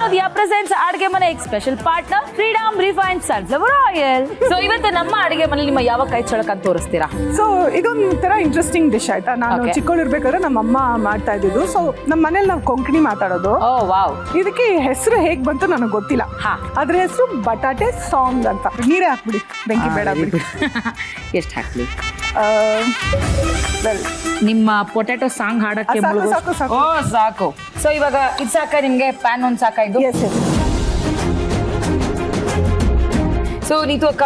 ವಿನೋದಿಯಾ presents ಅಡುಗೆ ಮನೆ special partner freedom refined sunflower oil. So ಇವತ್ತು ನಮ್ಮ ಅಡುಗೆ ಮನೇಲಿ ನಿಮ್ಮ ಯಾವ ಕೈ ಚಳಕ ಅಂತ ತೋರಿಸ್ತೀರಾ? ಸೊ ಇದೊಂದು ತರ ಇಂಟ್ರೆಸ್ಟಿಂಗ್ ಡಿಶ್ ಆಯ್ತಾ. ನಾನು Okay. ಚಿಕ್ಕವಳಿರ್ಬೇಕಾದ್ರೆ ನಮ್ಮ ಅಮ್ಮ ಮಾಡ್ತಾ ಇದ್ದಿದ್ದು. ಸೊ ನಮ್ಮ ಮನೇಲಿ ನಾವು ಕೊಂಕಣಿ ಮಾತಾಡೋದು. ಓ ವಾವ್. ಇದಕ್ಕೆ ಹೆಸರು ಹೇಗ್ ಬಂತು ನನಗೆ ಗೊತ್ತಿಲ್ಲ. ಹಾ. ಅದ್ರ ಹೆಸರು ಬಟಾಟೆ ಸಾಂಗ್ ಅಂತ. ನೀರೇ ಹಾಕ್ಬಿಡಿ, ಬೆಂಕಿ ಬೇಡ ಬಿಡಿ. ಎಷ್ಟು ಹಾಕ್ಲಿ? Well, ನಿಮ್ಮ ಪೊಟ್ಯಾಟೊ ಸಾಂಗ್ ಹಾಡಕ್ಕೆ ಸಾಕು, ಸಾಕು, ಸಾಕು. ಓ ಸಾಕು. ಸೊ ಇವಾಗ ಇದು ಸಾಕ ನಿಮ್ಗೆ ಪ್ಯಾನ್ ಒಂದು ಸಾಕ ಇದು? yes, yes. ಸೊ ನೀತು ಅಕ್ಕ,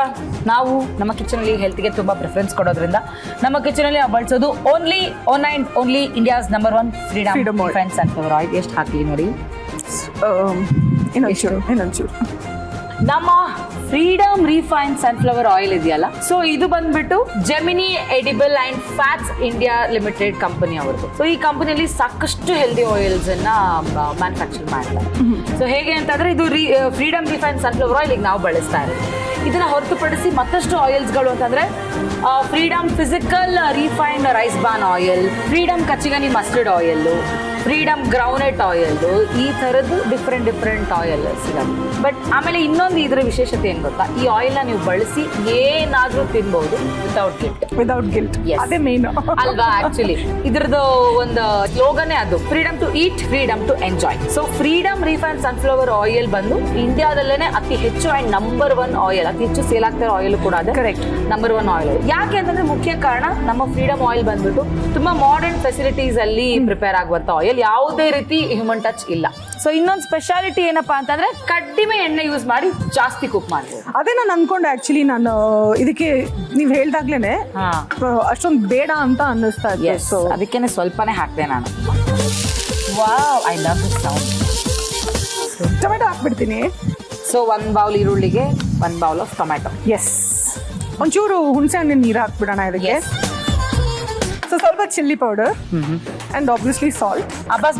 ನಾವು ನಮ್ಮ ಕಿಚನಲ್ಲಿ ಹೆಲ್ತ್ಗೆ ತುಂಬ ಪ್ರಿಫರೆನ್ಸ್ ಕೊಡೋದ್ರಿಂದ ನಮ್ಮ ಕಿಚನಲ್ಲಿ ನಾವು ಬಳಸೋದು only India's number 1 Freedom freedom oil. Refined sunflower oil. ಎಷ್ಟು ಹಾಕ್ಲಿ ನೋಡಿ? ಇನ್ನೊಂಚೂರು. ನಮ್ಮ ಫ್ರೀಡಮ್ ರಿಫೈನ್ಡ್ ಸನ್ಫ್ಲವರ್ ಆಯಿಲ್ ಇದೆಯಲ್ಲ, ಸೊ ಇದು ಬಂದ್ಬಿಟ್ಟು gemini edible and fats India limited company ಅವ್ರದ್ದು. ಸೊ ಈ ಕಂಪನಿಯಲ್ಲಿ ಸಾಕಷ್ಟು ಹೆಲ್ದಿ ಆಯಿಲ್ಸ್ ಅನ್ನ ಮ್ಯಾನುಫ್ಯಾಕ್ಚರ್ ಮಾಡ್ತಾರೆ. ಸೊ ಹೇಗೆ ಅಂತಂದ್ರೆ ಇದು ಫ್ರೀಡಮ್ ರಿಫೈನ್ಡ್ ಸನ್ಫ್ಲವರ್ ಆಯಿಲ್ ಈಗ ನಾವು ಬಳಸ್ತಾ ಇರೋದು. ಇದನ್ನ ಹೊರತುಪಡಿಸಿ ಮತ್ತಷ್ಟು ಆಯಿಲ್ಸ್ಗಳು ಅಂತಂದ್ರೆ Freedom physical refined rice bran oil, Freedom kachi ghani mustard oil, Freedom groundnut oil, ಈ ಥರದ್ದು ಡಿಫ್ರೆಂಟ್ ಆಯಿಲ್ ಸಿಗುತ್ತೆ. ಬಟ್ ಆಮೇಲೆ ಇನ್ನೊಂದು ಇದರ ವಿಶೇಷತೆ ಏನು ಗೊತ್ತಾ, ಈ ಆಯಿಲ್ನ ನೀವು ಬಳಸಿ ಏನಾದರೂ ತಿನ್ಬಹುದು ವಿತೌಟ್ ಗಿಲ್ಟ್. Yes. ಅದೇ ಮೇನ್ ಅಲ್ವಾ? ಆಕ್ಚುಲಿ ಇದ್ರದ್ದು ಒಂದು ಸ್ಲೋಗನೇ ಅದು, freedom to eat, freedom to enjoy. So freedom refined sunflower oil ಬಂದು ಇಂಡಿಯಾದಲ್ಲೇನೆ ಅತಿ ಹೆಚ್ಚು ಅಂಡ್ ನಂಬರ್ 1 ಆಯಿಲ್, ಅತಿ ಹೆಚ್ಚು ಸೇಲ್ ಆಗ್ತಿರೋ ಆಯಿಲ್ ಕೂಡ ಅದೇ. ಕರೆಕ್ಟ್. Number 1 oil. ಯಾಕೆ ಅಂತಂದ್ರೆ ಮುಖ್ಯ ಕಾರಣ ನಮ್ಮ ಫ್ರೀಡಮ್ ಆಯಿಲ್ ಬಂದ್ಬಿಟ್ಟು ತುಂಬಾ ಮಾಡರ್ನ್ ಫೆಸಿಲಿಟೀಸ್ ಅಲ್ಲಿ ಪ್ರಿಪೇರ್ ಆಗುವಂತ ಆಯಿಲ್, ಯಾವುದೇ ರೀತಿ ಹ್ಯೂಮನ್ ಟಚ್ ಇಲ್ಲ. ಸೊ ಇನ್ನೊಂದು ಸ್ಪೆಷಾಲಿಟಿ ಏನಪ್ಪಾ ಅಂತಂದ್ರೆ ಕಡಿಮೆ ಎಣ್ಣೆ ಯೂಸ್ ಮಾಡಿ ಜಾಸ್ತಿ ಕುಕ್ ಮಾಡ್ಬೋದು. ಅದೇ ನಾನು ಅನ್ಕೊಂಡೆ ಆಕ್ಚುಲಿ. ನಾನು ಇದಕ್ಕೆ ನೀವು ಹೇಳ್ದಾಗ್ಲೇನೆ ಅಷ್ಟೊಂದು ಬೇಡ ಅಂತ ಅನ್ನಿಸ್ತಾ ಇದೆ. ಸೊ ಅದಕ್ಕೇನೆ ಸ್ವಲ್ಪನೇ ಹಾಕ್ದೆ ನಾನು. Wow, I love this sound. Tomato ಹಾಕ್ಬಿಡ್ತೀನಿ. ಸೊ 1 ಬೌಲ್ ಈರುಳ್ಳಿಗೆ 1 ಬೌಲ್ ಆಫ್ ಟೊಮ್ಯಾಟೊ. ಎಸ್. ಒಂಚೂರು ಹುಣಸೆ ಹಣ್ಣಿನ ನೀರು ಹಾಕ್ಬಿಡೋಣ ಇದಕ್ಕೆ. Yes. ಸೊ ಸ್ವಲ್ಪ chilli powder and obviously salt. Bus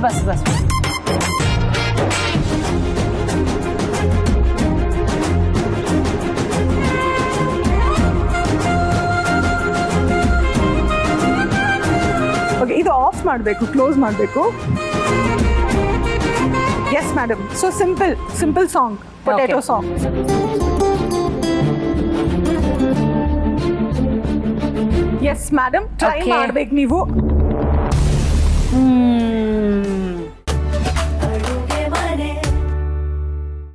okay, ಇದು ಆಫ್ ಮಾಡಬೇಕು, ಕ್ಲೋಸ್ ಮಾಡಬೇಕು. Yes madam. So simple song, potato song. Yes madam, try Okay. ಮಾಡ್ಬೇಕು ನೀವು.